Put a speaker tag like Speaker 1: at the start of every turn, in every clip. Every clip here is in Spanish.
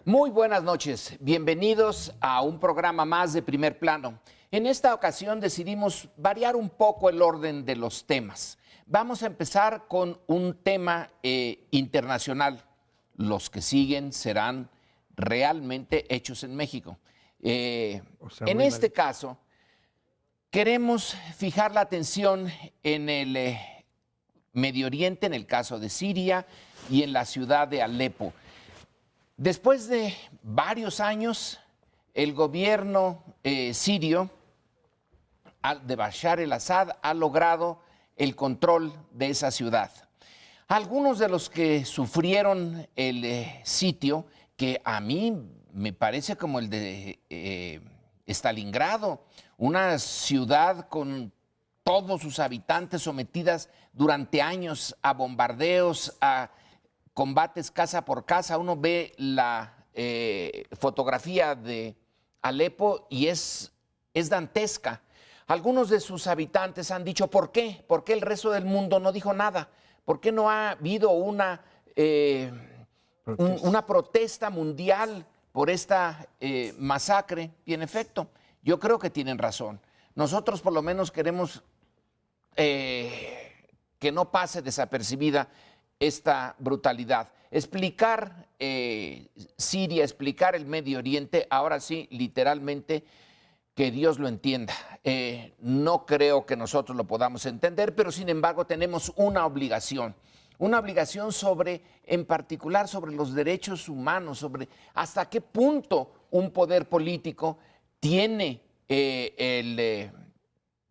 Speaker 1: Muy buenas noches, bienvenidos a un programa más de Primer Plano. En esta ocasión decidimos variar un poco el orden de los temas. Vamos a empezar con un tema internacional. Los que siguen serán realmente hechos en México. En este caso, queremos fijar la atención en el Medio Oriente, en el caso de Siria y en la ciudad de Alepo. Después de varios años, el gobierno sirio de Bashar el-Assad ha logrado el control de esa ciudad. Algunos de los que sufrieron el sitio, que a mí me parece como el de Stalingrado, una ciudad con todos sus habitantes sometidas durante años a bombardeos, a combates casa por casa. Uno ve la fotografía de Alepo y es dantesca. Algunos de sus habitantes han dicho, ¿por qué? ¿Por qué el resto del mundo no dijo nada? ¿Por qué no ha habido una protesta mundial por esta masacre? Y en efecto, yo creo que tienen razón. Nosotros por lo menos queremos que no pase desapercibida esta brutalidad. Explicar Siria, explicar el Medio Oriente, ahora sí, literalmente, que Dios lo entienda. No creo que nosotros lo podamos entender, pero sin embargo tenemos una obligación sobre, en particular, sobre los derechos humanos, sobre hasta qué punto un poder político tiene el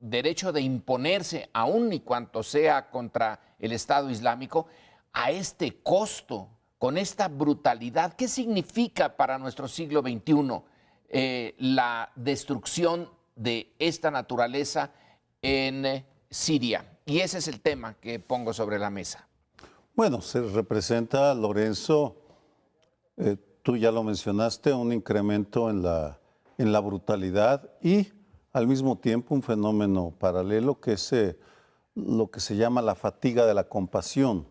Speaker 1: derecho de imponerse, aun y cuanto sea contra el Estado Islámico, a este costo, con esta brutalidad. ¿Qué significa para nuestro siglo XXI la destrucción de esta naturaleza en Siria? Y ese es el tema que pongo sobre la mesa.
Speaker 2: Bueno, se representa, Lorenzo, tú ya lo mencionaste, un incremento en la brutalidad y al mismo tiempo un fenómeno paralelo que es lo que se llama la fatiga de la compasión.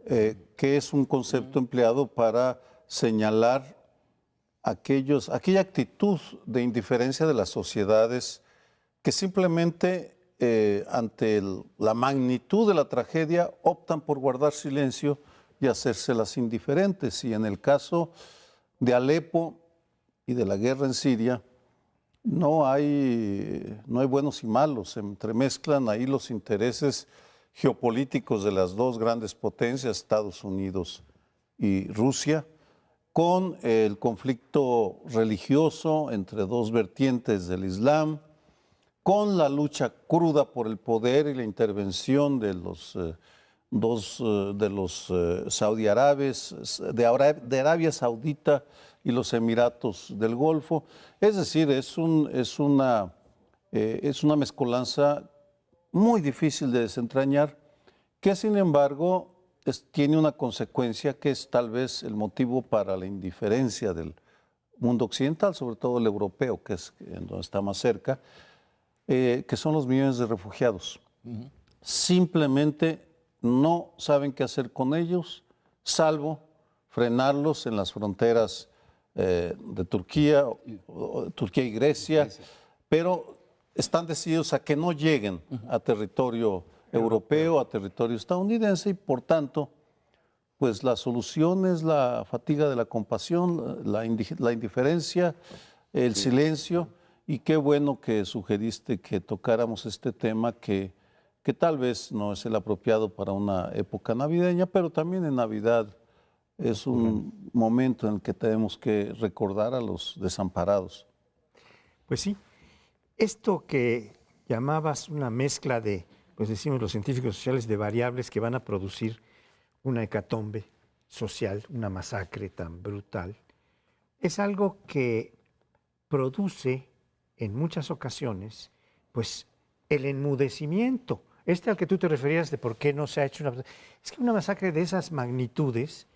Speaker 2: Que es un concepto empleado para señalar aquella actitud de indiferencia de las sociedades que simplemente ante la magnitud de la tragedia optan por guardar silencio y hacérselas indiferentes. Y en el caso de Alepo y de la guerra en Siria, no hay buenos y malos, se entremezclan ahí los intereses geopolíticos de las dos grandes potencias, Estados Unidos y Rusia, con el conflicto religioso entre dos vertientes del Islam, con la lucha cruda por el poder y la intervención de los saudí árabes, de Arabia Saudita y los Emiratos del Golfo. Es decir, es una mezcolanza muy difícil de desentrañar, que sin embargo tiene una consecuencia que es tal vez el motivo para la indiferencia del mundo occidental, sobre todo el europeo, que es donde está más cerca, que son los millones de refugiados. Simplemente no saben qué hacer con ellos, salvo frenarlos en las fronteras de Turquía y Grecia, pero están decididos a que no lleguen a territorio europeo, a territorio estadounidense, y por tanto, pues la solución es la fatiga de la compasión, la indiferencia, el silencio, y qué bueno que sugeriste que tocáramos este tema que tal vez no es el apropiado para una época navideña, pero también en Navidad es un momento en el que tenemos que recordar a los desamparados.
Speaker 3: Pues sí. Esto que llamabas una mezcla de, pues decimos los científicos sociales, de variables que van a producir una hecatombe social, una masacre tan brutal, es algo que produce en muchas ocasiones, pues, el enmudecimiento. Al que tú te referías de por qué no se ha hecho una... Es que una masacre de esas magnitudes,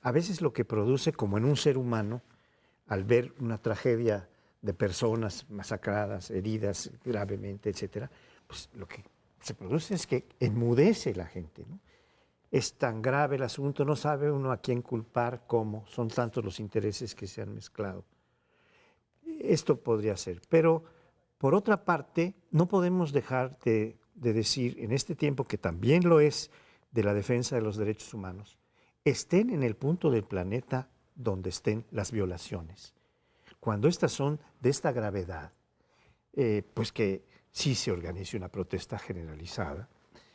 Speaker 3: a veces lo que produce, como en un ser humano, al ver una tragedia de personas masacradas, heridas gravemente, etcétera, pues lo que se produce es que enmudece la gente, ¿no? es tan grave el asunto, no sabe uno a quién culpar, cómo, son tantos los intereses que se han mezclado. Esto podría ser, pero por otra parte, no podemos dejar de decir en este tiempo, que también lo es de la defensa de los derechos humanos, estén en el punto del planeta donde estén las violaciones. Cuando estas son de esta gravedad, pues que sí se organice una protesta generalizada,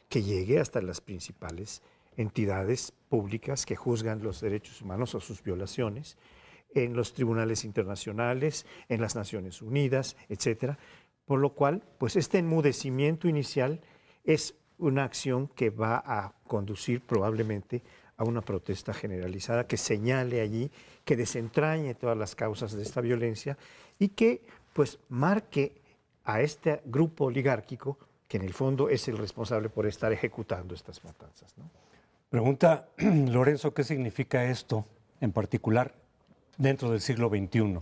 Speaker 3: que llegue hasta las principales entidades públicas que juzgan los derechos humanos o sus violaciones, en los tribunales internacionales, en las Naciones Unidas, etcétera. Por lo cual, pues este enmudecimiento inicial es una acción que va a conducir probablemente a una protesta generalizada que señale allí, que desentrañe todas las causas de esta violencia y que pues marque a este grupo oligárquico que en el fondo es el responsable por estar ejecutando estas matanzas, ¿no?
Speaker 4: Pregunta Lorenzo, ¿qué significa esto en particular dentro del siglo XXI?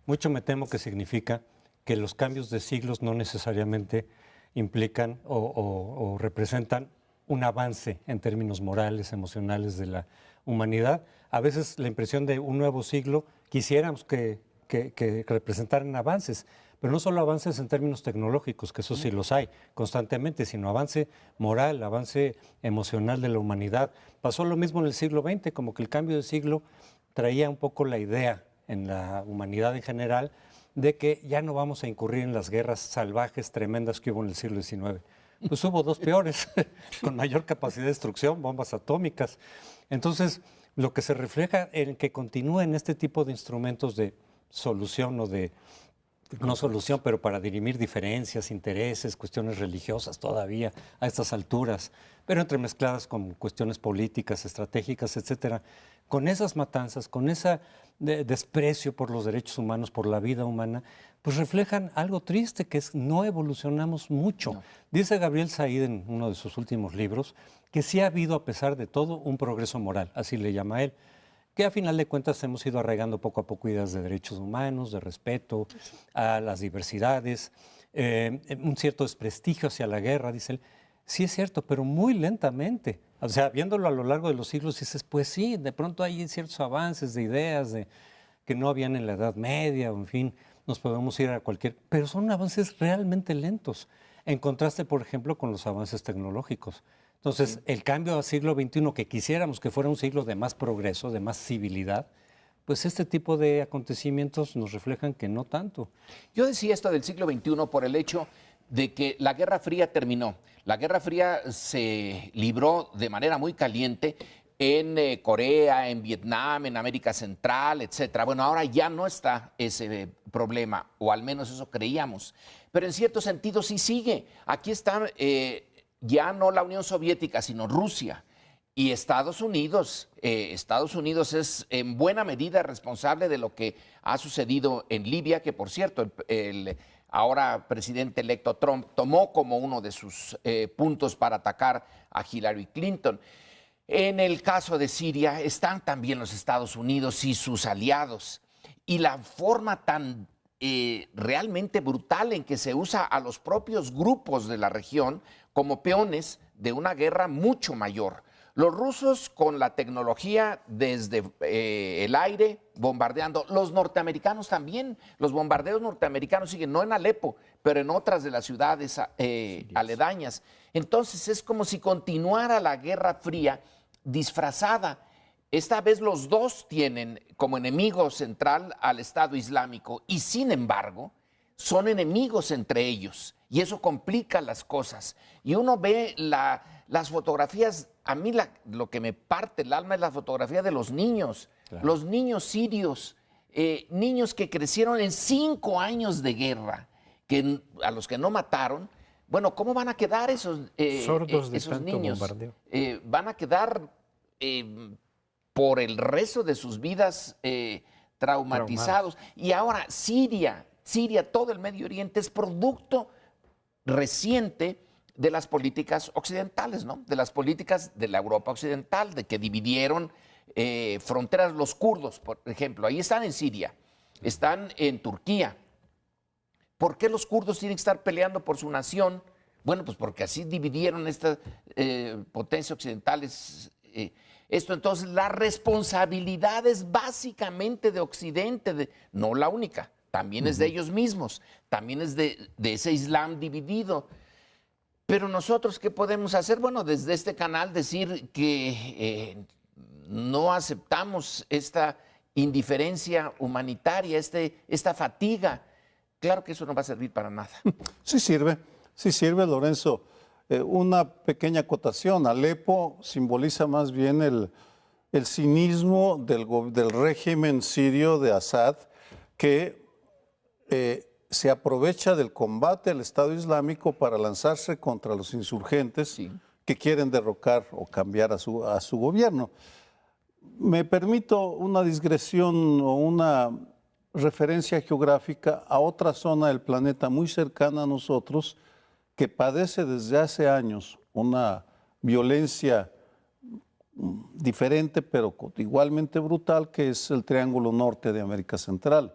Speaker 4: Mucho me temo que significa que los cambios de siglos no necesariamente implican o representan un avance en términos morales, emocionales de la humanidad. A veces la impresión de un nuevo siglo quisiéramos que representaran avances, pero no solo avances en términos tecnológicos, que eso sí los hay constantemente, sino avance moral, avance emocional de la humanidad. Pasó lo mismo en el siglo XX, como que el cambio de siglo traía un poco la idea en la humanidad en general de que ya no vamos a incurrir en las guerras salvajes tremendas que hubo en el siglo XIX. Pues hubo dos peores, con mayor capacidad de destrucción, bombas atómicas. Entonces, lo que se refleja en que continúen este tipo de instrumentos de solución o de, no solución, pero para dirimir diferencias, intereses, cuestiones religiosas todavía a estas alturas, pero entremezcladas con cuestiones políticas, estratégicas, etcétera. Con esas matanzas, con ese desprecio por los derechos humanos, por la vida humana, pues reflejan algo triste, que es no evolucionamos mucho. No. Dice Gabriel Said en uno de sus últimos libros que sí ha habido, a pesar de todo, un progreso moral, así le llama él, que a final de cuentas hemos ido arraigando poco a poco ideas de derechos humanos, de respeto a las diversidades, un cierto desprestigio hacia la guerra, dice él. Sí es cierto, pero muy lentamente. O sea, viéndolo a lo largo de los siglos, dices, pues sí, de pronto hay ciertos avances de ideas que no habían en la Edad Media, o en fin, nos podemos ir a cualquier... Pero son avances realmente lentos, en contraste, por ejemplo, con los avances tecnológicos. Entonces, el cambio al siglo XXI, que quisiéramos que fuera un siglo de más progreso, de más civilidad, pues este tipo de acontecimientos nos reflejan que no tanto.
Speaker 1: Yo decía esto del siglo XXI por el hecho de que la Guerra Fría terminó. La Guerra Fría se libró de manera muy caliente en Corea, en Vietnam, en América Central, etcétera. Bueno, ahora ya no está ese problema, o al menos eso creíamos. Pero en cierto sentido sí sigue. Aquí están ya no la Unión Soviética, sino Rusia. Y Estados Unidos es en buena medida responsable de lo que ha sucedido en Libia, que por cierto, el ahora presidente electo Trump tomó como uno de sus puntos para atacar a Hillary Clinton. En el caso de Siria están también los Estados Unidos y sus aliados. Y la forma tan realmente brutal en que se usa a los propios grupos de la región como peones de una guerra mucho mayor. Los rusos con la tecnología desde el aire bombardeando, los norteamericanos también, los bombardeos norteamericanos siguen, no en Alepo, pero en otras de las ciudades aledañas. Entonces es como si continuara la Guerra Fría disfrazada. Esta vez los dos tienen como enemigo central al Estado Islámico y sin embargo son enemigos entre ellos y eso complica las cosas. Y uno ve las fotografías, a mí lo que me parte el alma es la fotografía de los niños, claro. Los niños sirios, niños que crecieron en 5 años de guerra, a los que no mataron. Bueno, ¿cómo van a quedar esos
Speaker 3: sordos de
Speaker 1: esos
Speaker 3: tanto
Speaker 1: niños?
Speaker 3: Bombardeo.
Speaker 1: Van a quedar por el resto de sus vidas traumatizados. Y ahora Siria, todo el Medio Oriente es producto reciente de las políticas occidentales, ¿no? De las políticas de la Europa occidental, de que dividieron fronteras los kurdos, por ejemplo. Ahí están en Siria, están en Turquía. ¿Por qué los kurdos tienen que estar peleando por su nación Bueno, pues porque así dividieron estas potencias occidentales. Esto entonces, la responsabilidad es básicamente de Occidente, no la única, también es de ellos mismos, también es de ese Islam dividido. Pero nosotros, ¿qué podemos hacer? Bueno, desde este canal decir que no aceptamos esta indiferencia humanitaria, esta fatiga. Claro que eso no va a servir para nada.
Speaker 2: Sí sirve, Lorenzo. Una pequeña acotación. Alepo simboliza más bien el cinismo del régimen sirio de Assad, que se aprovecha del combate al Estado Islámico para lanzarse contra los insurgentes que quieren derrocar o cambiar a su gobierno. Me permito una digresión o una referencia geográfica a otra zona del planeta muy cercana a nosotros, que padece desde hace años una violencia diferente pero igualmente brutal, que es el Triángulo Norte de América Central.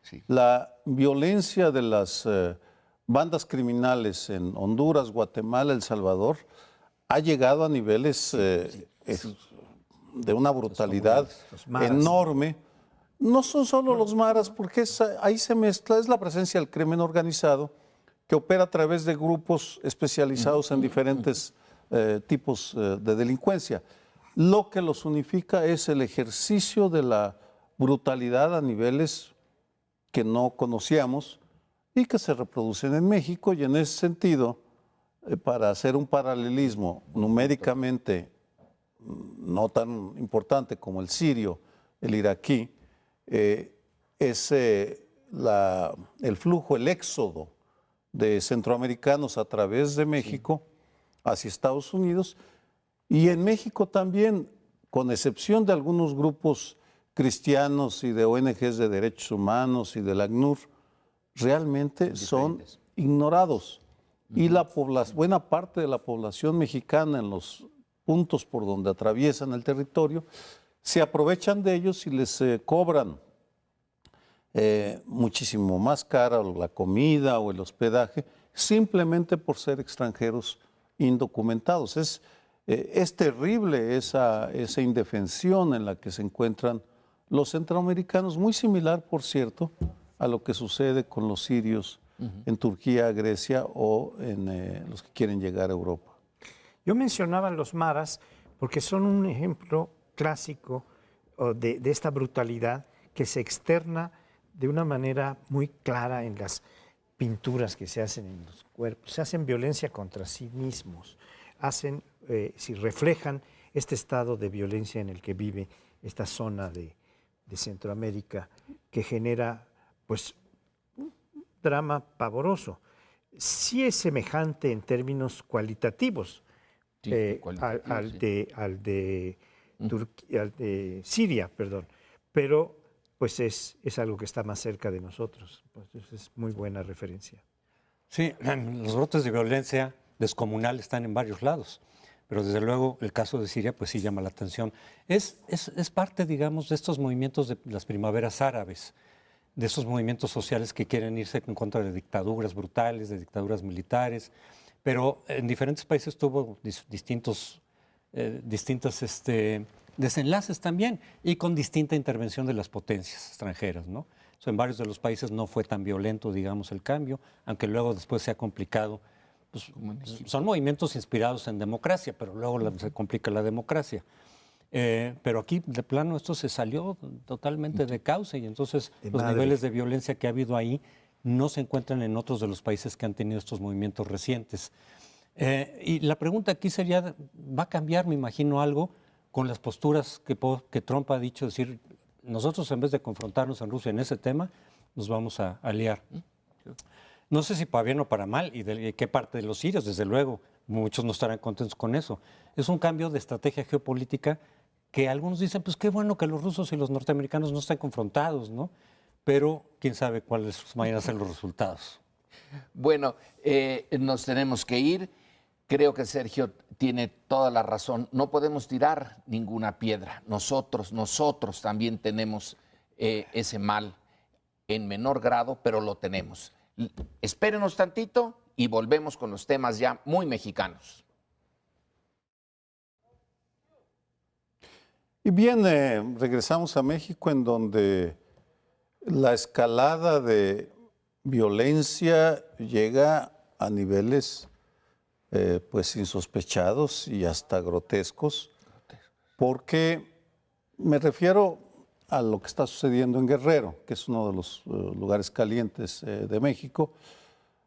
Speaker 2: Sí. La violencia de las bandas criminales en Honduras, Guatemala, El Salvador ha llegado a niveles de una brutalidad enorme. No son solo los maras, porque ahí se mezcla, es la presencia del crimen organizado, que opera a través de grupos especializados en diferentes tipos de delincuencia. Lo que los unifica es el ejercicio de la brutalidad a niveles que no conocíamos y que se reproducen en México, y en ese sentido, para hacer un paralelismo numéricamente no tan importante como el sirio, el iraquí, es el flujo, el éxodo de centroamericanos a través de México hacia Estados Unidos, y en México también, con excepción de algunos grupos cristianos y de ONGs de derechos humanos y del ACNUR, realmente son ignorados. Y buena parte de la población mexicana, en los puntos por donde atraviesan el territorio, se aprovechan de ellos y les cobran muchísimo más cara la comida o el hospedaje, simplemente por ser extranjeros indocumentados. Es terrible esa indefensión en la que se encuentran los centroamericanos, muy similar, por cierto, a lo que sucede con los sirios en Turquía, Grecia o en los que quieren llegar a Europa.
Speaker 3: Yo mencionaba los maras porque son un ejemplo clásico de esta brutalidad que se externa de una manera muy clara en las pinturas que se hacen en los cuerpos. Se hacen violencia contra sí mismos, si reflejan este estado de violencia en el que vive esta zona de Centroamérica, que genera pues un drama pavoroso. Sí es semejante en términos cualitativos, al de Siria, pero pues es algo que está más cerca de nosotros. Pues es muy buena referencia.
Speaker 4: Sí, los brotes de violencia descomunal están en varios lados, pero desde luego el caso de Siria pues sí llama la atención. Es parte, digamos, de estos movimientos de las primaveras árabes, de esos movimientos sociales que quieren irse en contra de dictaduras brutales, de dictaduras militares, pero en diferentes países tuvo distintos desenlaces también, y con distinta intervención de las potencias extranjeras, ¿no? En varios de los países no fue tan violento, digamos, el cambio, aunque luego después se ha complicado. Pues, son movimientos inspirados en democracia, pero luego se complica la democracia. Pero aquí, de plano, esto se salió totalmente de cauce, y entonces los niveles de violencia que ha habido ahí no se encuentran en otros de los países que han tenido estos movimientos recientes. Y la pregunta aquí sería, ¿va a cambiar, me imagino, algo con las posturas que Trump ha dicho? Decir, nosotros en vez de confrontarnos en Rusia en ese tema, nos vamos a aliar. No sé si para bien o para mal, y de qué parte de los sirios, desde luego, muchos no estarán contentos con eso. Es un cambio de estrategia geopolítica que algunos dicen, pues qué bueno que los rusos y los norteamericanos no estén confrontados, ¿no? Pero quién sabe cuáles vayan a ser los resultados.
Speaker 1: Bueno, nos tenemos que ir. Creo que Sergio tiene toda la razón. No podemos tirar ninguna piedra. Nosotros también tenemos ese mal en menor grado, pero lo tenemos. Espérenos tantito y volvemos con los temas ya muy mexicanos.
Speaker 2: Y bien, regresamos a México, en donde la escalada de violencia llega a niveles pues insospechados y hasta grotescos, porque me refiero a lo que está sucediendo en Guerrero, que es uno de los lugares calientes de México,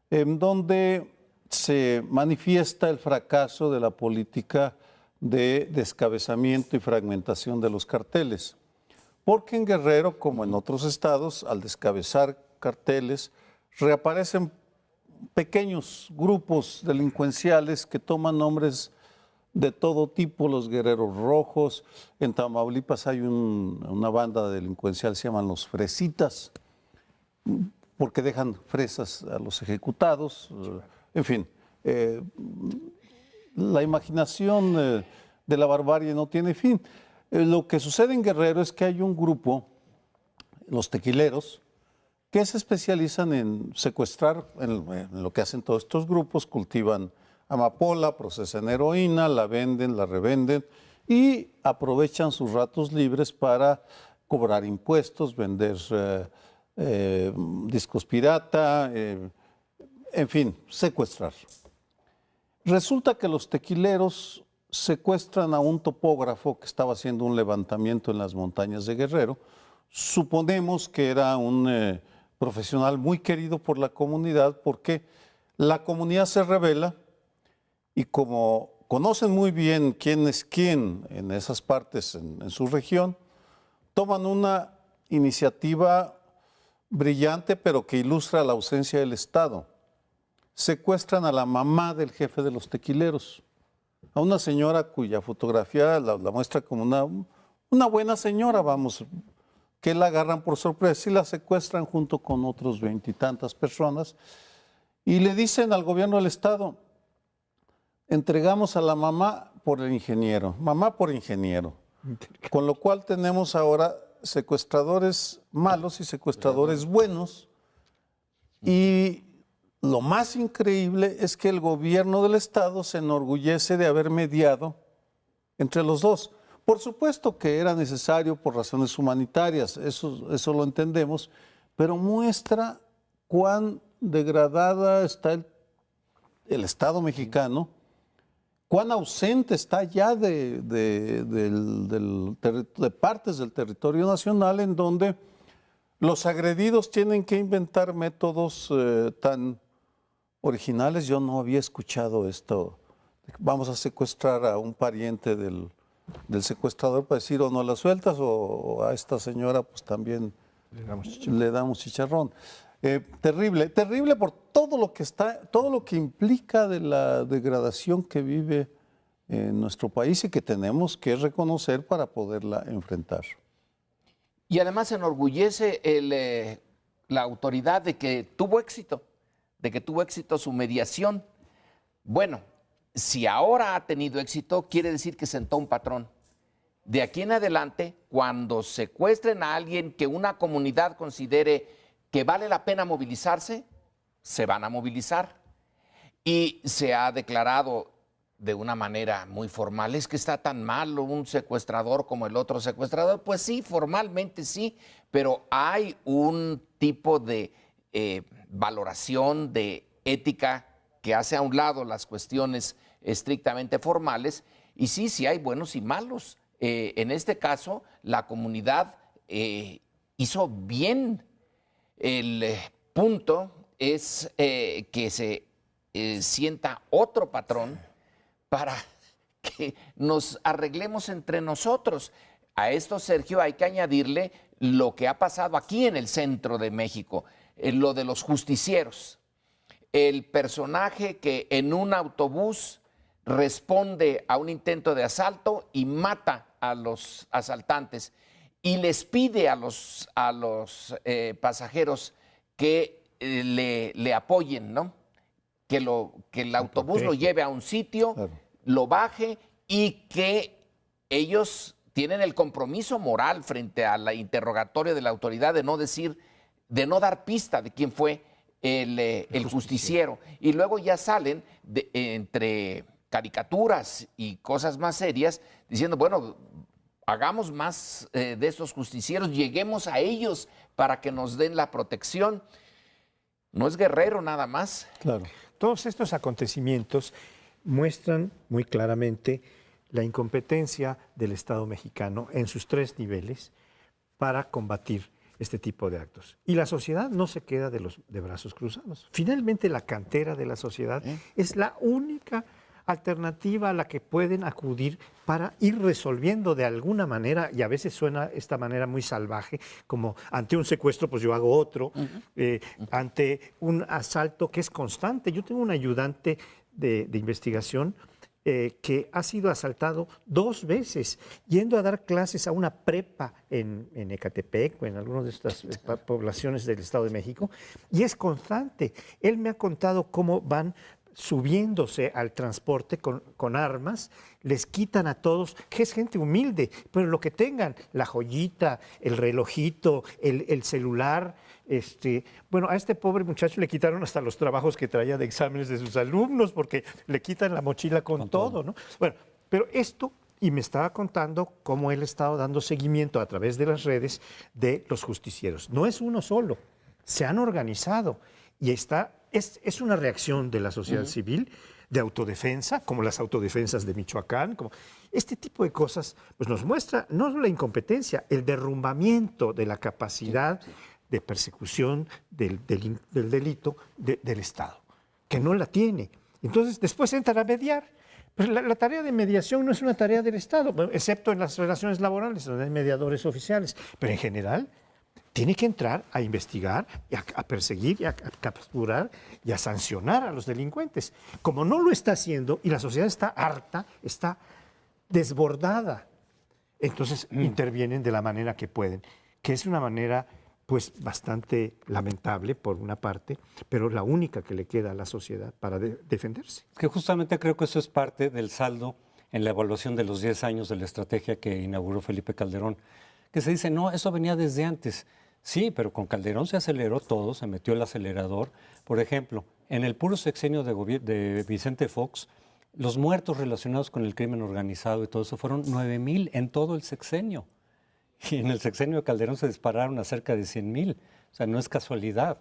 Speaker 2: en donde se manifiesta el fracaso de la política de descabezamiento y fragmentación de los carteles. Porque en Guerrero, como en otros estados, al descabezar carteles, reaparecen pequeños grupos delincuenciales que toman nombres de todo tipo, los Guerreros Rojos. En Tamaulipas hay una banda delincuencial, se llaman los Fresitas, porque dejan fresas a los ejecutados. En fin, la imaginación de la barbarie no tiene fin. Lo que sucede en Guerrero es que hay un grupo, los tequileros, que se especializan en secuestrar, en lo que hacen todos estos grupos: cultivan amapola, procesan heroína, la venden, la revenden y aprovechan sus ratos libres para cobrar impuestos, vender discos pirata, en fin, secuestrar. Resulta que los tequileros secuestran a un topógrafo que estaba haciendo un levantamiento en las montañas de Guerrero. Suponemos que era un profesional muy querido por la comunidad, porque la comunidad se rebela y, como conocen muy bien quién es quién en esas partes, en su región, toman una iniciativa brillante, pero que ilustra la ausencia del Estado. Secuestran a la mamá del jefe de los tequileros, a una señora cuya fotografía la muestra como una buena señora, vamos, que la agarran por sorpresa y la secuestran junto con otros 20 y tantas personas, y le dicen al gobierno del Estado: entregamos a la mamá por el ingeniero, mamá por ingeniero, con lo cual tenemos ahora secuestradores malos y secuestradores buenos. Y lo más increíble es que el gobierno del Estado se enorgullece de haber mediado entre los dos. Por supuesto que era necesario por razones humanitarias, eso lo entendemos, pero muestra cuán degradada está el Estado mexicano, cuán ausente está ya de partes del territorio nacional, en donde los agredidos tienen que inventar métodos tan originales. Yo no había escuchado esto. Vamos a secuestrar a un pariente del secuestrador para decir: o no la sueltas, o a esta señora pues también le damos chicharrón. Terrible, terrible por todo lo que implica de la degradación que vive en nuestro país y que tenemos que reconocer para poderla enfrentar.
Speaker 1: Y además enorgullece la autoridad de que tuvo éxito su mediación. Bueno, si ahora ha tenido éxito, quiere decir que sentó un patrón. De aquí en adelante, cuando secuestren a alguien que una comunidad considere que vale la pena movilizarse, se van a movilizar. Y se ha declarado de una manera muy formal: es que está tan malo un secuestrador como el otro secuestrador. Pues sí, formalmente sí, pero hay un tipo de valoración, de ética, que hace a un lado las cuestiones estrictamente formales. Y sí hay buenos y malos. En este caso, la comunidad hizo bien. El punto es que se sienta otro patrón para que nos arreglemos entre nosotros. A esto, Sergio, hay que añadirle lo que ha pasado aquí en el centro de México, lo de los justicieros. El personaje que en un autobús responde a un intento de asalto y mata a los asaltantes, y les pide a los pasajeros que le apoyen, ¿no? Que el autobús lo lleve a un sitio, claro, lo baje, y que ellos tienen el compromiso moral frente al interrogatorio de la autoridad de no dar pista de quién fue el justiciero. Y luego ya salen entre caricaturas y cosas más serias diciendo, bueno, hagamos más de estos justicieros, lleguemos a ellos para que nos den la protección. No es Guerrero nada más.
Speaker 3: Claro. Todos estos acontecimientos muestran muy claramente la incompetencia del Estado mexicano en sus 3 niveles para combatir este tipo de actos. Y la sociedad no se queda de brazos cruzados. Finalmente, la cantera de la sociedad es la única alternativa a la que pueden acudir para ir resolviendo de alguna manera, y a veces suena esta manera muy salvaje, como ante un secuestro, pues yo hago otro, ante un asalto que es constante. Yo tengo un ayudante de investigación que ha sido asaltado 2 veces, yendo a dar clases a una prepa en Ecatepec o en algunas de estas poblaciones del Estado de México, y es constante. Él me ha contado cómo van subiéndose al transporte con armas, les quitan a todos, que es gente humilde, pero lo que tengan, la joyita, el relojito, el celular. Bueno, a este pobre muchacho le quitaron hasta los trabajos que traía de exámenes de sus alumnos, porque le quitan la mochila con todo, ¿no? Bueno, pero esto, y me estaba contando cómo él ha estado dando seguimiento a través de las redes de los justicieros. No es uno solo, se han organizado y es una reacción de la sociedad civil, de autodefensa, como las autodefensas de Michoacán. Este tipo de cosas pues nos muestra no la incompetencia, el derrumbamiento de la capacidad de persecución del delito del Estado, que no la tiene. Entonces, después entran a mediar. Pero la tarea de mediación no es una tarea del Estado, excepto en las relaciones laborales, donde hay mediadores oficiales. Pero en general, tiene que entrar a investigar, a perseguir, y a capturar y a sancionar a los delincuentes. Como no lo está haciendo y la sociedad está harta, está desbordada, entonces intervienen de la manera que pueden, que es una manera pues bastante lamentable por una parte, pero la única que le queda a la sociedad para defenderse.
Speaker 4: Que justamente creo que eso es parte del saldo en la evaluación de los 10 años de la estrategia que inauguró Felipe Calderón, que se dice, no, eso venía desde antes. Sí, pero con Calderón se aceleró todo, se metió el acelerador. Por ejemplo, en el puro sexenio de Vicente Fox, los muertos relacionados con el crimen organizado y todo eso fueron 9,000 en todo el sexenio. Y en el sexenio de Calderón se dispararon a cerca de 100,000. O sea, no es casualidad.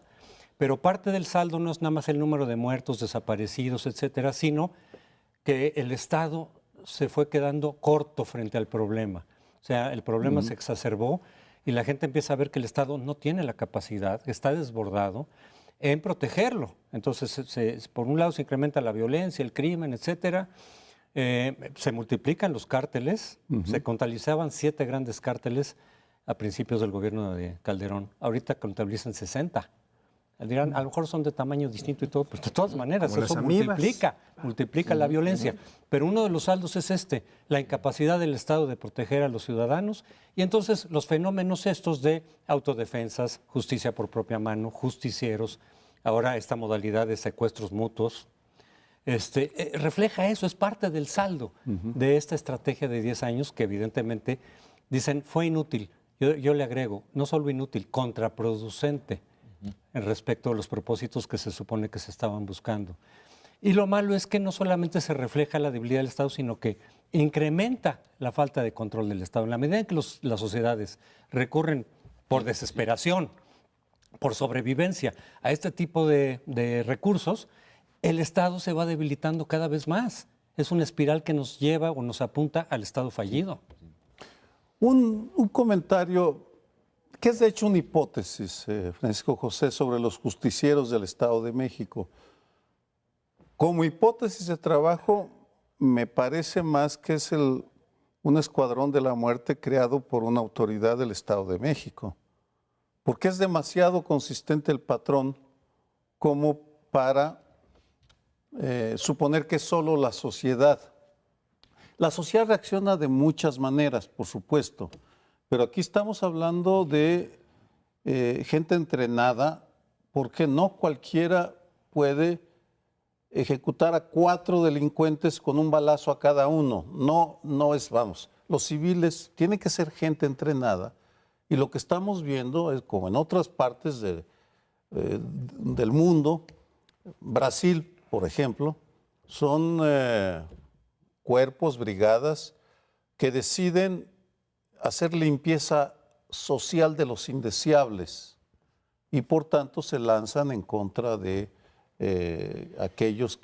Speaker 4: Pero parte del saldo no es nada más el número de muertos, desaparecidos, etcétera, sino que el Estado se fue quedando corto frente al problema. O sea, el problema se exacerbó y la gente empieza a ver que el Estado no tiene la capacidad, que está desbordado en protegerlo. Entonces, por un lado se incrementa la violencia, el crimen, etcétera. Se multiplican los cárteles, se contabilizaban 7 grandes cárteles a principios del gobierno de Calderón. Ahorita contabilizan 60. Dirán, a lo mejor son de tamaño distinto y todo, pero de todas maneras eso multiplica la violencia. Pero uno de los saldos es la incapacidad del Estado de proteger a los ciudadanos y entonces los fenómenos estos de autodefensas, justicia por propia mano, justicieros, ahora esta modalidad de secuestros mutuos, refleja eso, es parte del saldo de esta estrategia de 10 años que evidentemente dicen fue inútil. Yo le agrego, no solo inútil, contraproducente en respecto a los propósitos que se supone que se estaban buscando. Y lo malo es que no solamente se refleja la debilidad del Estado, sino que incrementa la falta de control del Estado. En la medida en que las sociedades recurren por desesperación, por sobrevivencia a este tipo de recursos, el Estado se va debilitando cada vez más. Es una espiral que nos lleva o nos apunta al Estado fallido.
Speaker 2: Un comentario que es de hecho una hipótesis, Francisco José, sobre los justicieros del Estado de México. Como hipótesis de trabajo, me parece más que es un escuadrón de la muerte creado por una autoridad del Estado de México, porque es demasiado consistente el patrón como para suponer que es solo la sociedad. La sociedad reacciona de muchas maneras, por supuesto, pero aquí estamos hablando de gente entrenada, porque no cualquiera puede ejecutar a 4 delincuentes con un balazo a cada uno. No es, vamos, los civiles tienen que ser gente entrenada y lo que estamos viendo es como en otras partes del mundo. Brasil, por ejemplo, son cuerpos, brigadas que deciden hacer limpieza social de los indeseables y por tanto se lanzan en contra de aquellos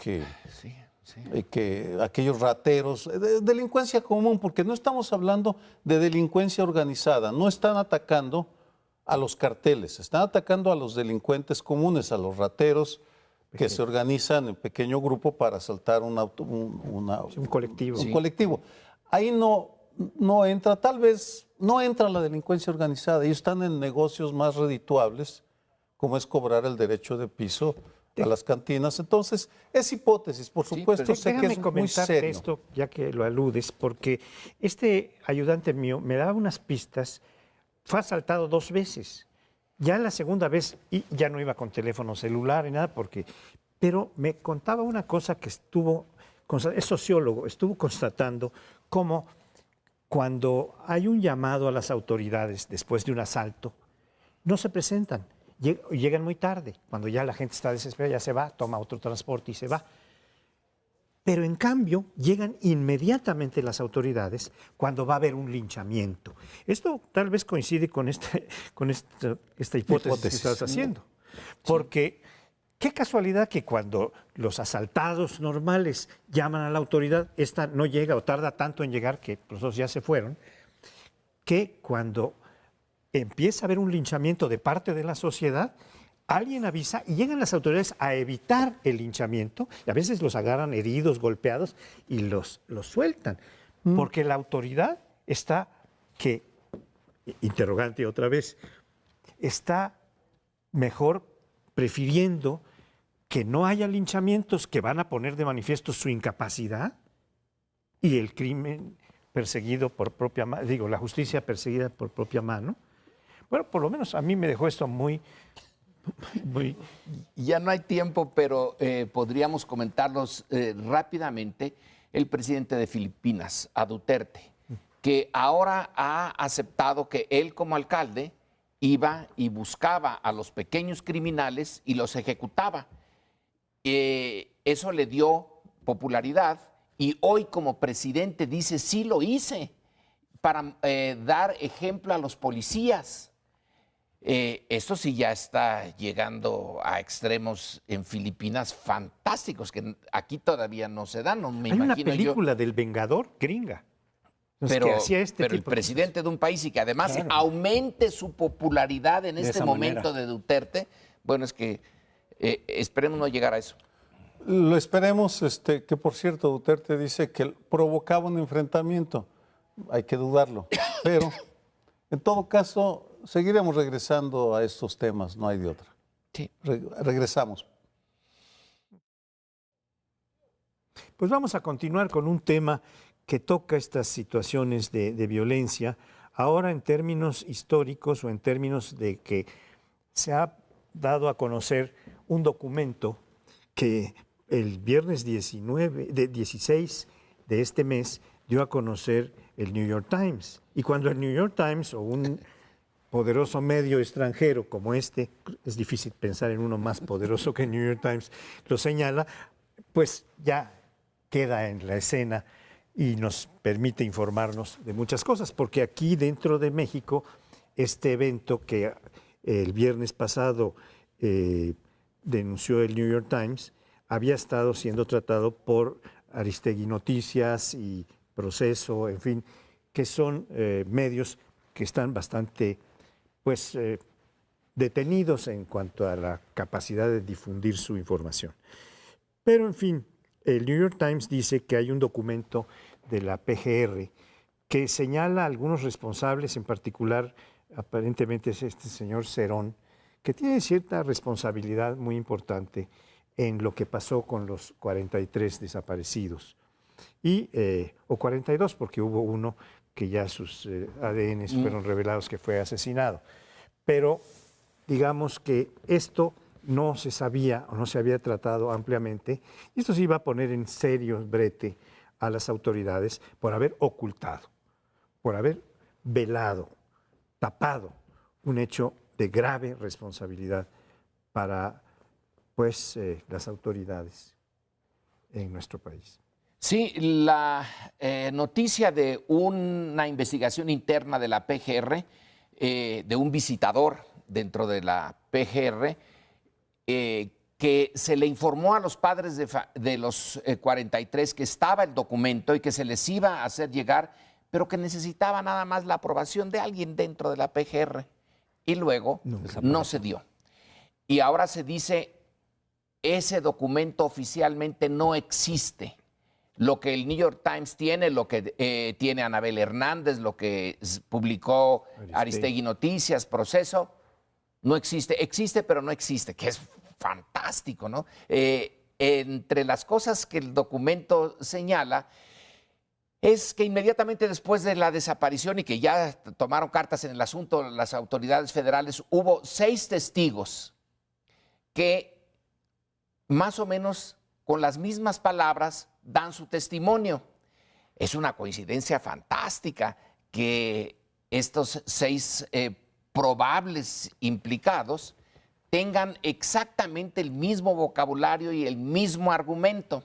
Speaker 2: aquellos rateros, delincuencia común, porque no estamos hablando de delincuencia organizada, no están atacando a los carteles, están atacando a los delincuentes comunes, a los rateros que se organizan en pequeño grupo para asaltar un
Speaker 3: colectivo.
Speaker 2: Un colectivo. Ahí no entra, tal vez no entra la delincuencia organizada, ellos están en negocios más redituables, como es cobrar el derecho de piso a las cantinas. Entonces, es hipótesis, por supuesto, sé que es muy serio.
Speaker 3: Esto, ya que lo aludes, porque este ayudante mío me daba unas pistas, fue asaltado 2 veces. Ya la segunda vez, y ya no iba con teléfono celular ni nada, pero me contaba una cosa que es sociólogo, estuvo constatando cómo cuando hay un llamado a las autoridades después de un asalto, no se presentan. Llegan muy tarde, cuando ya la gente está desesperada, ya se va, toma otro transporte y se va. Pero en cambio, llegan inmediatamente las autoridades cuando va a haber un linchamiento. Esto tal vez coincide con esta hipótesis que estás haciendo. Porque qué casualidad que cuando los asaltados normales llaman a la autoridad, esta no llega o tarda tanto en llegar que los dos ya se fueron, que cuando empieza a haber un linchamiento de parte de la sociedad, alguien avisa y llegan las autoridades a evitar el linchamiento, y a veces los agarran heridos, golpeados, y los sueltan. Porque la autoridad está, interrogante otra vez, está mejor prefiriendo que no haya linchamientos que van a poner de manifiesto su incapacidad y el crimen perseguido por propia mano, la justicia perseguida por propia mano. Bueno, por lo menos a mí me dejó esto muy...
Speaker 1: Ya no hay tiempo, pero podríamos comentarlos rápidamente. El presidente de Filipinas, a Duterte, que ahora ha aceptado que él como alcalde iba y buscaba a los pequeños criminales y los ejecutaba. Eso le dio popularidad y hoy como presidente dice, sí lo hice, para dar ejemplo a los policías. Esto sí ya está llegando a extremos en Filipinas fantásticos, que aquí todavía no se dan. No me
Speaker 3: Hay
Speaker 1: imagino
Speaker 3: una película del Vengador gringa.
Speaker 1: Pero el presidente de un país y que además aumente su popularidad en este momento de Duterte, bueno, es que esperemos no llegar a eso.
Speaker 2: Lo esperemos, que por cierto Duterte dice que provocaba un enfrentamiento, hay que dudarlo, pero en todo caso seguiremos regresando a estos temas, no hay de otra.
Speaker 1: Sí.
Speaker 2: Regresamos.
Speaker 3: Pues vamos a continuar con un tema que toca estas situaciones de violencia, ahora en términos históricos o en términos de que se ha dado a conocer un documento que el viernes 16 de este mes dio a conocer el New York Times. Y cuando el New York Times o un poderoso medio extranjero como este, es difícil pensar en uno más poderoso que el New York Times, lo señala, pues ya queda en la escena y nos permite informarnos de muchas cosas, porque aquí dentro de México, este evento que el viernes pasado denunció el New York Times, había estado siendo tratado por Aristegui Noticias y Proceso, en fin, que son medios que están bastante detenidos en cuanto a la capacidad de difundir su información. Pero, en fin, el New York Times dice que hay un documento de la PGR que señala a algunos responsables, en particular, aparentemente es este señor Cerón, que tiene cierta responsabilidad muy importante en lo que pasó con los 43 desaparecidos. O 42, porque hubo uno que ya sus ADNs fueron revelados que fue asesinado. Pero digamos que esto no se sabía o no se había tratado ampliamente, y esto sí iba a poner en serio brete a las autoridades por haber ocultado, por haber velado, tapado un hecho de grave responsabilidad para pues, las autoridades en nuestro país.
Speaker 1: Sí, la noticia de una investigación interna de la PGR, de un visitador dentro de la PGR, que se le informó a los padres de los 43 que estaba el documento y que se les iba a hacer llegar, pero que necesitaba nada más la aprobación de alguien dentro de la PGR. Y luego no se dio. Y ahora se dice, ese documento oficialmente no existe. Lo que el New York Times tiene, lo que tiene Anabel Hernández, lo que publicó Aristegui Noticias, Proceso, no existe. Existe, pero no existe, que es fantástico, ¿no? Entre las cosas que el documento señala es que inmediatamente después de la desaparición y que ya tomaron cartas en el asunto las autoridades federales, hubo 6 testigos que más o menos con las mismas palabras dan su testimonio. Es una coincidencia fantástica que estos 6 probables implicados tengan exactamente el mismo vocabulario y el mismo argumento.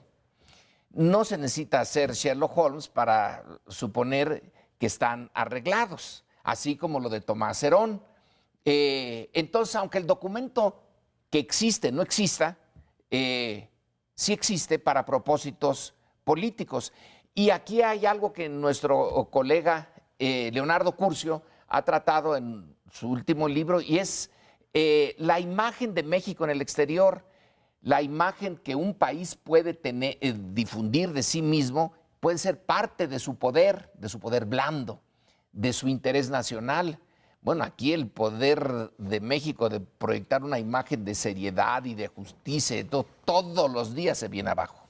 Speaker 1: No se necesita ser Sherlock Holmes para suponer que están arreglados, así como lo de Tomás Herón. Entonces, aunque el documento que existe no exista, sí existe para propósitos políticos. Y aquí hay algo que nuestro colega Leonardo Curcio ha tratado en su último libro, y es la imagen de México en el exterior, la imagen que un país puede tener, difundir de sí mismo, puede ser parte de su poder blando, de su interés nacional. Bueno, aquí el poder de México de proyectar una imagen de seriedad y de justicia, todos los días se viene abajo.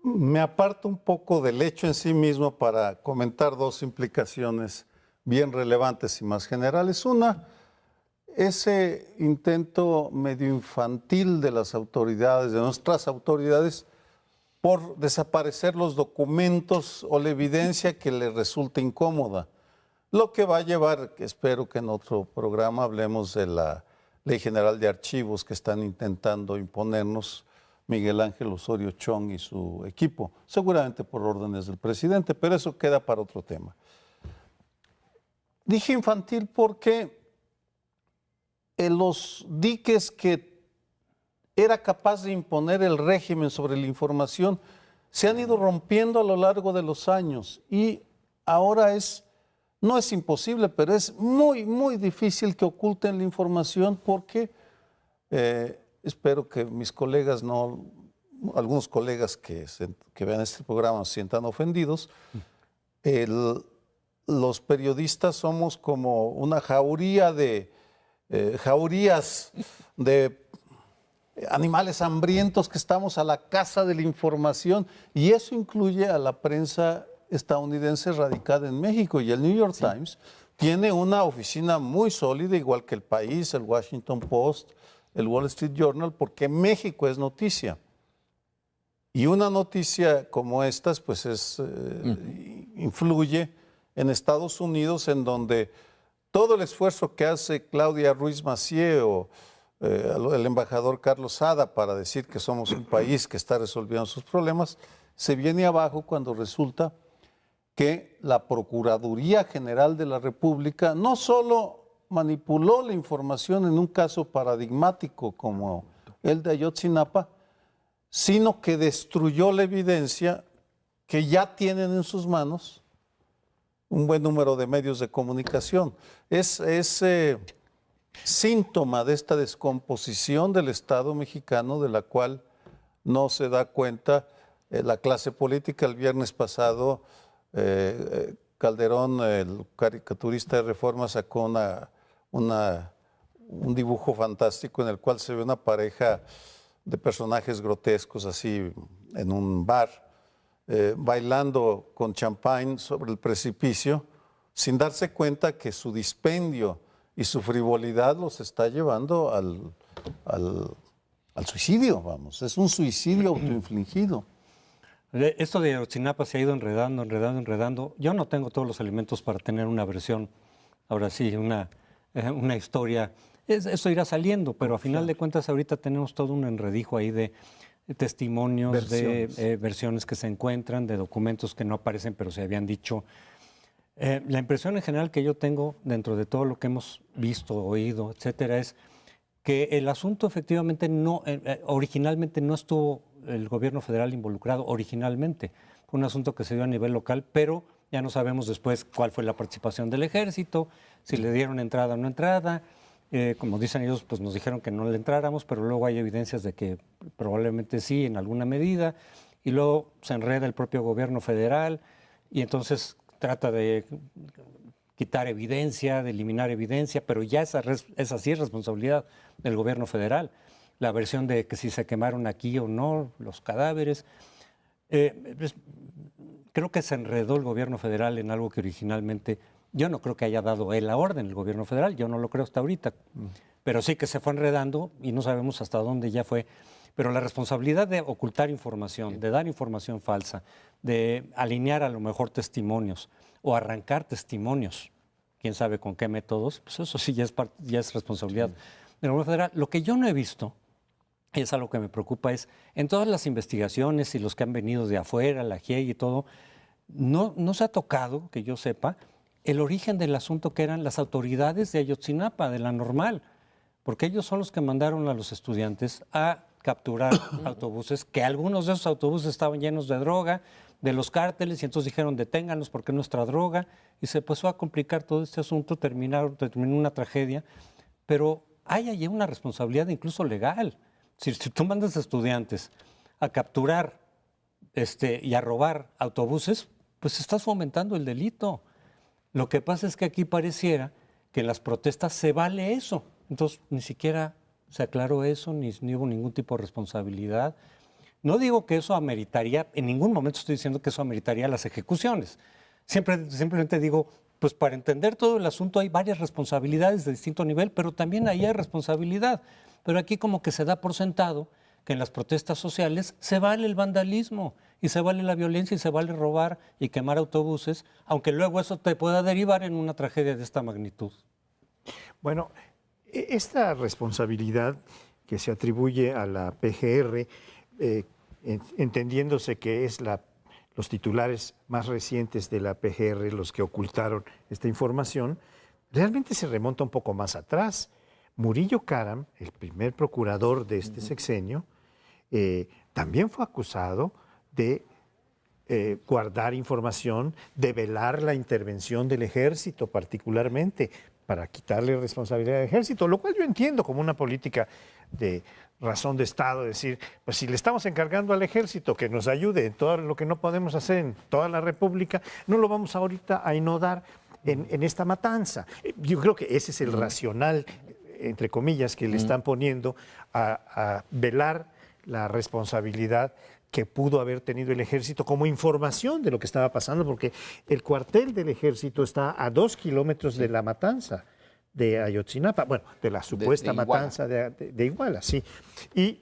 Speaker 2: Me aparto un poco del hecho en sí mismo para comentar 2 implicaciones bien relevantes y más generales. Una, ese intento medio infantil de las autoridades, de nuestras autoridades, por desaparecer los documentos o la evidencia que les resulta incómoda. Lo que va a llevar, que espero que en otro programa hablemos de la Ley General de Archivos que están intentando imponernos Miguel Ángel Osorio Chong y su equipo, seguramente por órdenes del presidente, pero eso queda para otro tema. Dije infantil porque los diques que era capaz de imponer el régimen sobre la información se han ido rompiendo a lo largo de los años y ahora no es imposible, pero es muy, muy difícil que oculten la información porque espero que mis colegas algunos colegas que vean este programa se sientan ofendidos. Los periodistas somos como una jaurías de animales hambrientos que estamos a la caza de la información, y eso incluye a la prensa estadounidense radicada en México, y el New York Times tiene una oficina muy sólida, igual que El País, el Washington Post, el Wall Street Journal, porque México es noticia. Y una noticia como estas, pues influye en Estados Unidos, en donde todo el esfuerzo que hace Claudia Ruiz Massieu o el embajador Carlos Sada para decir que somos un país que está resolviendo sus problemas, se viene abajo cuando resulta que la Procuraduría General de la República no solo manipuló la información en un caso paradigmático como el de Ayotzinapa, sino que destruyó la evidencia que ya tienen en sus manos un buen número de medios de comunicación. Es síntoma de esta descomposición del Estado mexicano, de la cual no se da cuenta la clase política. El viernes pasado, Calderón, el caricaturista de Reforma, sacó un dibujo fantástico en el cual se ve una pareja de personajes grotescos así en un bar, bailando con champán sobre el precipicio, sin darse cuenta que su dispendio y su frivolidad los está llevando al suicidio, vamos. Es un suicidio autoinfligido.
Speaker 4: Esto de Ayotzinapa se ha ido enredando. Yo no tengo todos los elementos para tener una versión, ahora sí, una historia Eso irá saliendo, pero a final de cuentas ahorita tenemos todo un enredijo ahí de testimonios, de versiones que se encuentran, de documentos que no aparecen pero se habían dicho. La impresión en general que yo tengo dentro de todo lo que hemos visto, oído, etcétera, es que el asunto efectivamente originalmente no estuvo el gobierno federal involucrado, originalmente. Fue un asunto que se dio a nivel local, pero ya no sabemos después cuál fue la participación del ejército, si le dieron entrada o no entrada. Como dicen ellos, pues nos dijeron que no le entráramos, pero luego hay evidencias de que probablemente sí, en alguna medida, y luego se enreda el propio gobierno federal, y entonces trata de quitar evidencia, de eliminar evidencia, pero ya esa sí es responsabilidad del gobierno federal. La versión de que si se quemaron aquí o no los cadáveres. Creo que se enredó el gobierno federal en algo que originalmente, yo no creo que haya dado él la orden, el gobierno federal, yo no lo creo hasta ahorita, pero sí que se fue enredando y no sabemos hasta dónde ya fue. Pero la responsabilidad de ocultar información, de dar información falsa, de alinear a lo mejor testimonios o arrancar testimonios, quién sabe con qué métodos, pues eso sí ya es responsabilidad del gobierno federal. Lo que yo no he visto, es algo que me preocupa, es en todas las investigaciones y los que han venido de afuera, la GIEI y todo, no se ha tocado, que yo sepa, el origen del asunto que eran las autoridades de Ayotzinapa, de la Normal, porque ellos son los que mandaron a los estudiantes a capturar autobuses, que algunos de esos autobuses estaban llenos de droga, de los cárteles, y entonces dijeron deténganos porque es nuestra droga, y se empezó a complicar todo este asunto, terminó una tragedia, pero hay allí una responsabilidad incluso legal. Si tú mandas a estudiantes a capturar y a robar autobuses, pues estás fomentando el delito. Lo que pasa es que aquí pareciera que en las protestas se vale eso. Entonces, ni siquiera se aclaró eso, ni hubo ningún tipo de responsabilidad. No digo que eso ameritaría, en ningún momento estoy diciendo que eso ameritaría las ejecuciones. Simplemente digo, pues para entender todo el asunto hay varias responsabilidades de distinto nivel, pero también ahí hay responsabilidad. Pero aquí como que se da por sentado que en las protestas sociales se vale el vandalismo y se vale la violencia y se vale robar y quemar autobuses, aunque luego eso te pueda derivar en una tragedia de esta magnitud.
Speaker 3: Bueno, esta responsabilidad que se atribuye a la PGR, entendiéndose que es los titulares más recientes de la PGR los que ocultaron esta información, realmente se remonta un poco más atrás. Murillo Karam, el primer procurador de este sexenio, también fue acusado de guardar información, de velar la intervención del ejército particularmente, para quitarle responsabilidad al ejército, lo cual yo entiendo como una política de razón de Estado, decir, pues si le estamos encargando al ejército que nos ayude en todo lo que no podemos hacer en toda la República, no lo vamos ahorita a inodar en esta matanza. Yo creo que ese es el racional, entre comillas, que le están poniendo a velar la responsabilidad que pudo haber tenido el ejército como información de lo que estaba pasando, porque el cuartel del ejército está a 2 kilómetros de la matanza de Ayotzinapa, bueno, de la supuesta matanza de Iguala, sí. Y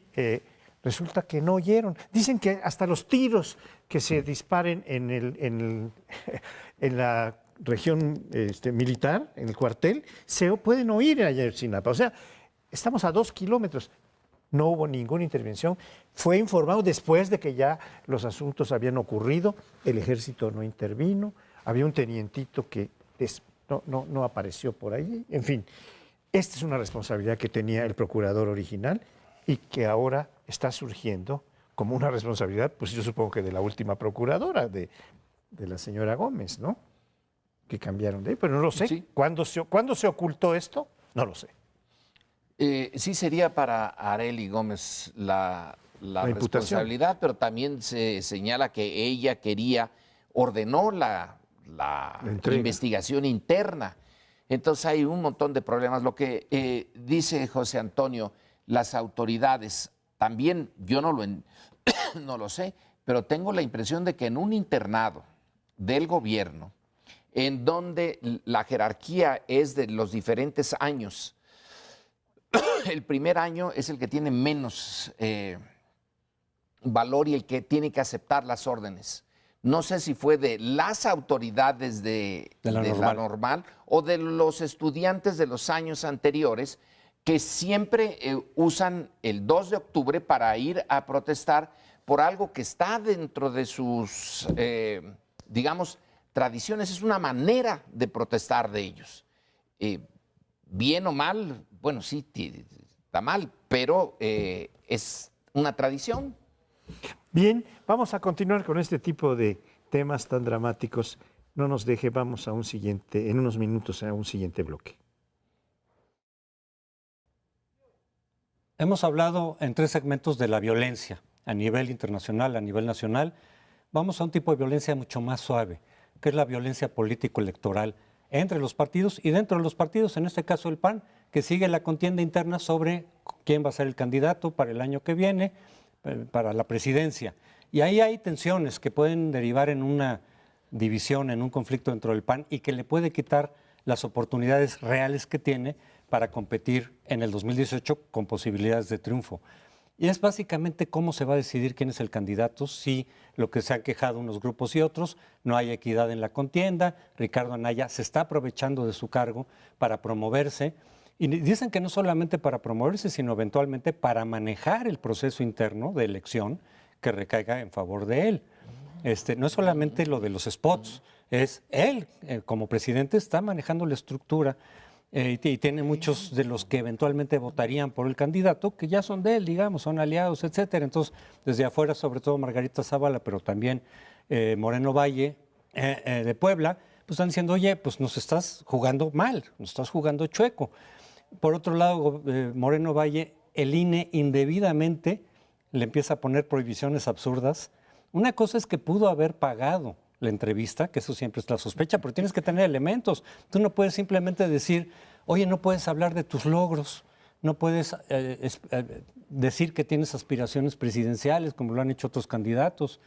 Speaker 3: resulta que no oyeron. Dicen que hasta los tiros que se disparen en la región militar, en el cuartel, se pueden oír en Ayotzinapa. O sea, estamos a 2 kilómetros. No hubo ninguna intervención. Fue informado después de que ya los asuntos habían ocurrido. El ejército no intervino. Había un tenientito que no apareció por ahí. En fin, esta es una responsabilidad que tenía el procurador original y que ahora está surgiendo como una responsabilidad, pues yo supongo que de la última procuradora, de la señora Gómez, ¿no? Que cambiaron de ahí, pero no lo sé.
Speaker 1: Sí.
Speaker 3: ¿Cuándo se ocultó esto? No lo sé.
Speaker 1: Sí sería para Arely Gómez la responsabilidad, pero también se señala que ella ordenó la investigación interna. Entonces hay un montón de problemas. Lo que dice José Antonio, las autoridades, también yo no lo sé, pero tengo la impresión de que en un internado del gobierno, en donde la jerarquía es de los diferentes años, el primer año es el que tiene menos valor y el que tiene que aceptar las órdenes. No sé si fue de las autoridades de la normal o de los estudiantes de los años anteriores que siempre usan el 2 de octubre para ir a protestar por algo que está dentro de sus, digamos, tradiciones. Es una manera de protestar de ellos. Bien o mal, bueno, sí, está mal, pero es una tradición.
Speaker 3: Bien, vamos a continuar con este tipo de temas tan dramáticos. No nos deje, vamos a un siguiente, en unos minutos a un siguiente bloque.
Speaker 4: Hemos hablado en 3 segmentos de la violencia a nivel internacional, a nivel nacional. Vamos a un tipo de violencia mucho más suave, que es la violencia político-electoral entre los partidos y dentro de los partidos, en este caso el PAN, que sigue la contienda interna sobre quién va a ser el candidato para el año que viene, para la presidencia. Y ahí hay tensiones que pueden derivar en una división, en un conflicto dentro del PAN y que le puede quitar las oportunidades reales que tiene para competir en el 2018 con posibilidades de triunfo. Y es básicamente cómo se va a decidir quién es el candidato, si lo que se han quejado unos grupos y otros, no hay equidad en la contienda. Ricardo Anaya se está aprovechando de su cargo para promoverse. Y dicen que no solamente para promoverse, sino eventualmente para manejar el proceso interno de elección que recaiga en favor de él. No es solamente lo de los spots, es él, como presidente, está manejando la estructura y tiene muchos de los que eventualmente votarían por el candidato, que ya son de él, digamos, son aliados, etcétera. Entonces, desde afuera, sobre todo Margarita Zavala, pero también Moreno Valle de Puebla, pues están diciendo, oye, pues nos estás jugando mal, nos estás jugando chueco. Por otro lado, Moreno Valle, el INE indebidamente le empieza a poner prohibiciones absurdas. Una cosa es que pudo haber pagado la entrevista, que eso siempre es la sospecha, pero tienes que tener elementos. Tú no puedes simplemente decir, oye, no puedes hablar de tus logros, no puedes decir que tienes aspiraciones presidenciales, como lo han hecho otros candidatos.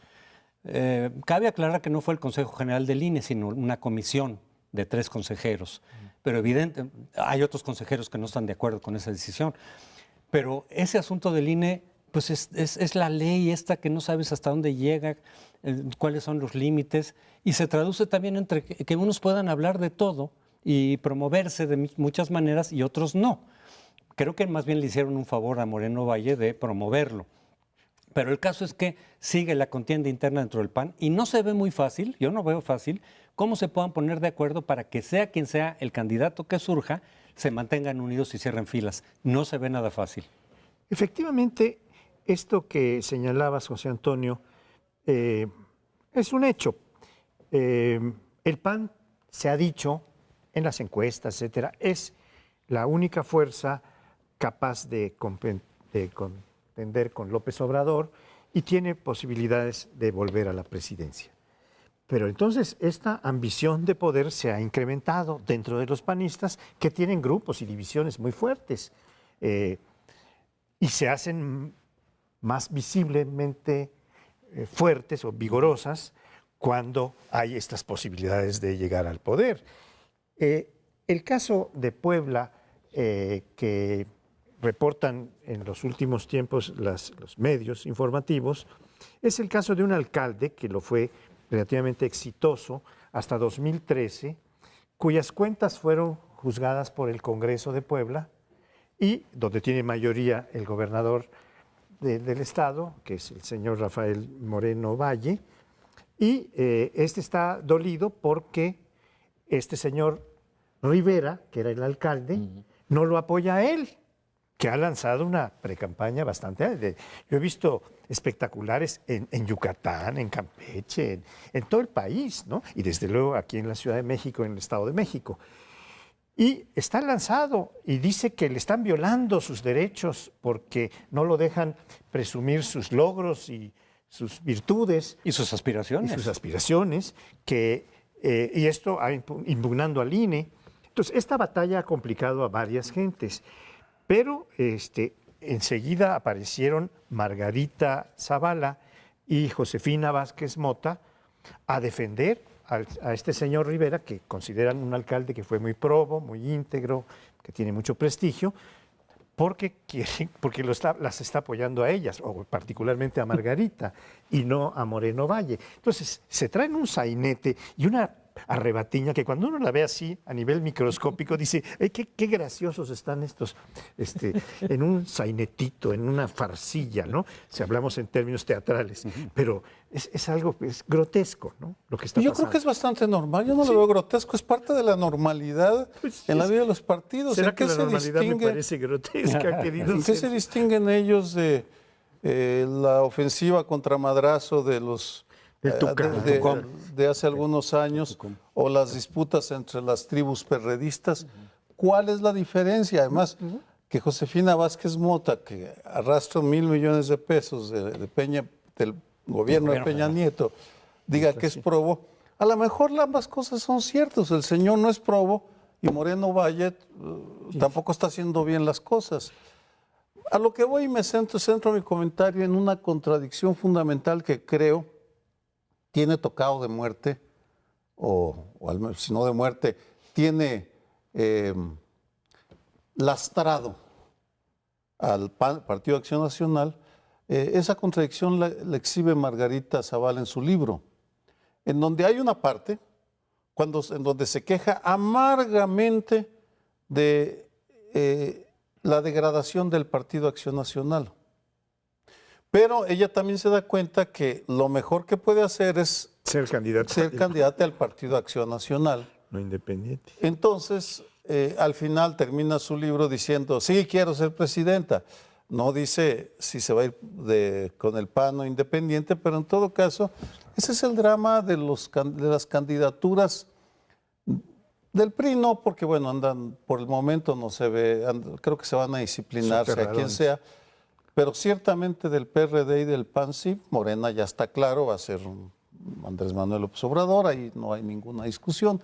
Speaker 4: Cabe aclarar que no fue el Consejo General del INE, sino una comisión de 3 consejeros. Pero evidente, hay otros consejeros que no están de acuerdo con esa decisión. Pero ese asunto del INE, pues es la ley esta que no sabes hasta dónde llega, cuáles son los límites, y se traduce también entre que unos puedan hablar de todo y promoverse de muchas maneras y otros no. Creo que más bien le hicieron un favor a Moreno Valle de promoverlo. Pero el caso es que sigue la contienda interna dentro del PAN y no se ve muy fácil, yo no veo fácil, cómo se puedan poner de acuerdo para que sea quien sea el candidato que surja, se mantengan unidos y cierren filas. No se ve nada fácil.
Speaker 3: Efectivamente, esto que señalabas, José Antonio, es un hecho. El PAN, se ha dicho en las encuestas, etcétera, es la única fuerza capaz de contender con López Obrador y tiene posibilidades de volver a la presidencia. Pero entonces esta ambición de poder se ha incrementado dentro de los panistas, que tienen grupos y divisiones muy fuertes y se hacen más visiblemente fuertes o vigorosas cuando hay estas posibilidades de llegar al poder. El caso de Puebla, que reportan en los últimos tiempos los medios informativos, es el caso de un alcalde que lo fue relativamente exitoso hasta 2013, cuyas cuentas fueron juzgadas por el Congreso de Puebla y donde tiene mayoría el gobernador del estado, que es el señor Rafael Moreno Valle, y este está dolido porque este señor Rivera, que era el alcalde, no lo apoya a él, que ha lanzado una precampaña bastante... Yo he visto espectaculares en Yucatán, en Campeche, en todo el país, ¿no? Y desde luego aquí en la Ciudad de México, en el Estado de México. Y está lanzado y dice que le están violando sus derechos porque no lo dejan presumir sus logros y sus virtudes.
Speaker 4: Y sus aspiraciones.
Speaker 3: Y sus aspiraciones, y esto impugnando al INE. Entonces, esta batalla ha complicado a varias gentes. Pero enseguida aparecieron Margarita Zavala y Josefina Vázquez Mota a defender a este señor Rivera, que consideran un alcalde que fue muy probo, muy íntegro, que tiene mucho prestigio, porque las está apoyando a ellas, o particularmente a Margarita, y no a Moreno Valle. Entonces, se traen un sainete y una arrebatiña, que cuando uno la ve así a nivel microscópico dice, qué graciosos están estos, en un sainetito, en una farcilla, ¿no? Si hablamos en términos teatrales, pero es algo grotesco, ¿no? Lo que está
Speaker 2: Yo
Speaker 3: pasando.
Speaker 2: creo que es bastante normal, yo no lo veo grotesco, es parte de la normalidad en la vida de los partidos.
Speaker 3: ¿Será
Speaker 2: ¿En
Speaker 3: que
Speaker 2: qué
Speaker 3: la
Speaker 2: se
Speaker 3: normalidad me
Speaker 2: distingue?
Speaker 3: parece grotesca, querido
Speaker 2: ¿En qué se
Speaker 3: Sergio?
Speaker 2: distinguen ellos de la ofensiva contra Madrazo de los
Speaker 3: Del Tucán.
Speaker 2: de hace algunos años o las disputas entre las tribus perredistas? ¿Cuál es la diferencia? Además, que Josefina Vázquez Mota, que arrastra 1,000 millones de pesos del gobierno de Peña Nieto, diga que es probo, a lo mejor ambas cosas son ciertas. El señor no es probo y Moreno Valle tampoco está haciendo bien las cosas. A lo que voy y me centro mi comentario en una contradicción fundamental que creo tiene tocado de muerte, o al menos, si no de muerte, tiene lastrado al Partido Acción Nacional. Esa contradicción la exhibe Margarita Zavala en su libro, en donde hay una parte en donde se queja amargamente de la degradación del Partido Acción Nacional. Pero ella también se da cuenta que lo mejor que puede hacer es
Speaker 3: Ser
Speaker 2: candidata al Partido Acción Nacional.
Speaker 3: No independiente.
Speaker 2: Entonces, al final termina su libro diciendo, sí, quiero ser presidenta. No dice si se va a ir con el PAN o independiente, pero en todo caso, ese es el drama de las candidaturas del PRI, no, porque bueno, andan, por el momento no se ve, creo que se van a disciplinar, sea quien sea, pero ciertamente del PRD y del PAN sí, Morena ya está claro, va a ser Andrés Manuel López Obrador, ahí no hay ninguna discusión.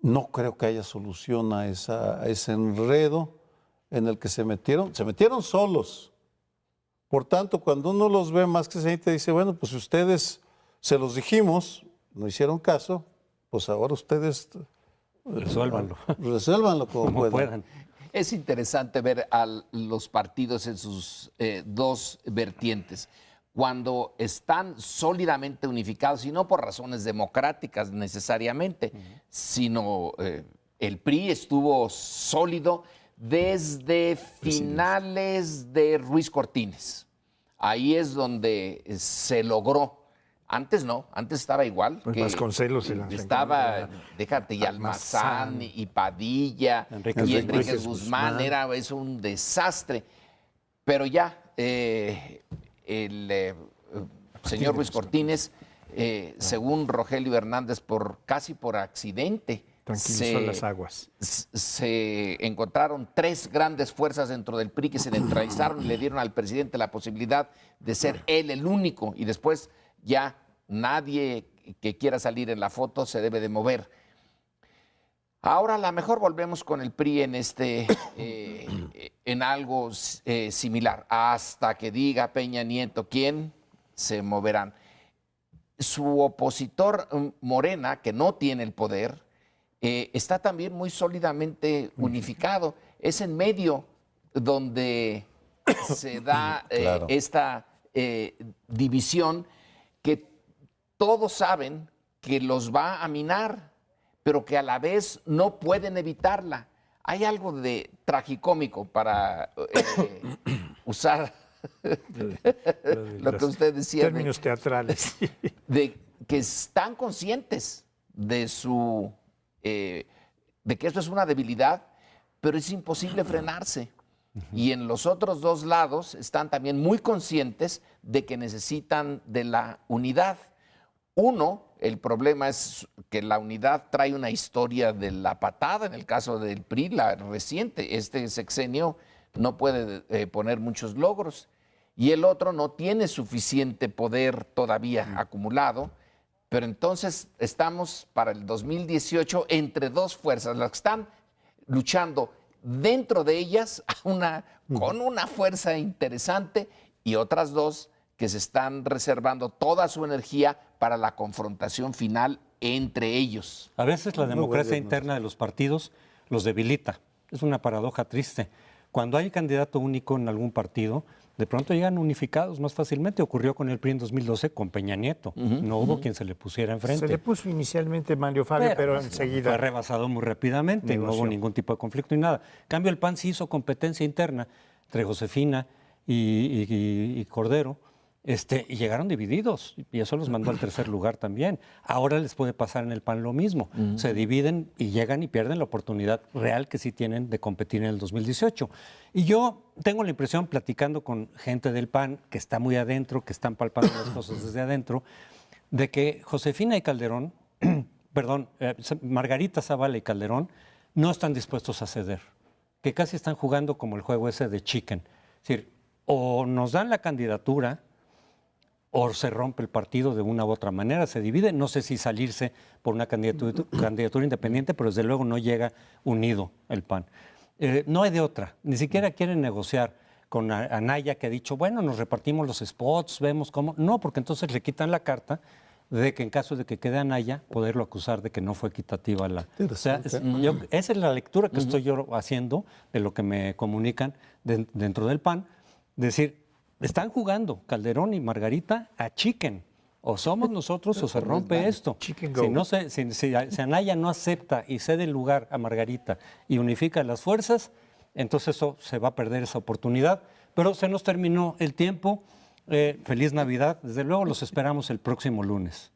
Speaker 2: No creo que haya solución a ese enredo en el que se metieron solos. Por tanto, cuando uno los ve más que se dice, bueno, pues ustedes se los dijimos, no hicieron caso, pues ahora ustedes resuélvanlo como puedan.
Speaker 1: Es interesante ver a los partidos en sus dos vertientes. Cuando están sólidamente unificados, y no por razones democráticas necesariamente, sino el PRI estuvo sólido desde finales de Ruiz Cortines. Ahí es donde se logró. Antes no, antes estaba igual.
Speaker 3: Pues Vasconcelos
Speaker 1: estaba, déjate, y Almazán, y Padilla, y Enrique Guzmán, es un desastre. Pero ya, el señor Ruiz Cortines, según Rogelio Hernández, casi por accidente,
Speaker 3: tranquilizó las aguas.
Speaker 1: Se encontraron 3 grandes fuerzas dentro del PRI que se neutralizaron y le dieron al presidente la posibilidad de ser él el único, y después ya nadie que quiera salir en la foto se debe de mover. Ahora a lo mejor volvemos con el PRI en algo similar, hasta que diga Peña Nieto quién, se moverán. Su opositor Morena, que no tiene el poder, está también muy sólidamente unificado. Es en medio donde se da
Speaker 2: claro.
Speaker 1: esta división que todos saben que los va a minar, pero que a la vez no pueden evitarla. Hay algo de tragicómico, para usar lo que usted decía.
Speaker 3: Términos teatrales.
Speaker 1: De que están conscientes de de que esto es una debilidad, pero es imposible frenarse. Y en los otros dos lados están también muy conscientes de que necesitan de la unidad. Uno, el problema es que la unidad trae una historia de la patada, en el caso del PRI, la reciente. Este sexenio no puede poner muchos logros. Y el otro no tiene suficiente poder todavía acumulado. Pero entonces estamos para el 2018 entre dos fuerzas, las que están luchando dentro de ellas con una fuerza interesante, y otras dos que se están reservando toda su energía para la confrontación final entre ellos.
Speaker 4: A veces la democracia interna de los partidos los debilita. Es una paradoja triste. Cuando hay candidato único en algún partido, de pronto llegan unificados más fácilmente. Ocurrió con el PRI en 2012 con Peña Nieto. No hubo quien se le pusiera enfrente.
Speaker 3: Se le puso inicialmente Mario Fabio, pero enseguida
Speaker 4: fue rebasado muy rápidamente, no hubo ningún tipo de conflicto ni nada. En cambio, el PAN sí hizo competencia interna entre Josefina y Cordero, y llegaron divididos, y eso los mandó al tercer lugar también. Ahora les puede pasar en el PAN lo mismo. Se dividen y llegan y pierden la oportunidad real que sí tienen de competir en el 2018. Y yo tengo la impresión, platicando con gente del PAN, que está muy adentro, que están palpando las cosas desde adentro, de que Josefina y Calderón, Margarita Zavala y Calderón, no están dispuestos a ceder, que casi están jugando como el juego ese de chicken. Es decir, o nos dan la candidatura o se rompe el partido de una u otra manera, se divide. No sé si salirse por una candidatura independiente, pero desde luego no llega unido el PAN. No hay de otra, ni siquiera quieren negociar con Anaya, que ha dicho, bueno, nos repartimos los spots, vemos cómo. No, porque entonces le quitan la carta de que en caso de que quede Anaya, poderlo acusar de que no fue equitativa la... O sea, esa es la lectura que estoy yo haciendo de lo que me comunican dentro del PAN, decir, están jugando Calderón y Margarita a chicken. O somos nosotros o se rompe esto. Si Anaya no acepta y cede el lugar a Margarita y unifica las fuerzas, entonces eso se va a perder esa oportunidad. Pero se nos terminó el tiempo. Feliz Navidad. Desde luego los esperamos el próximo lunes.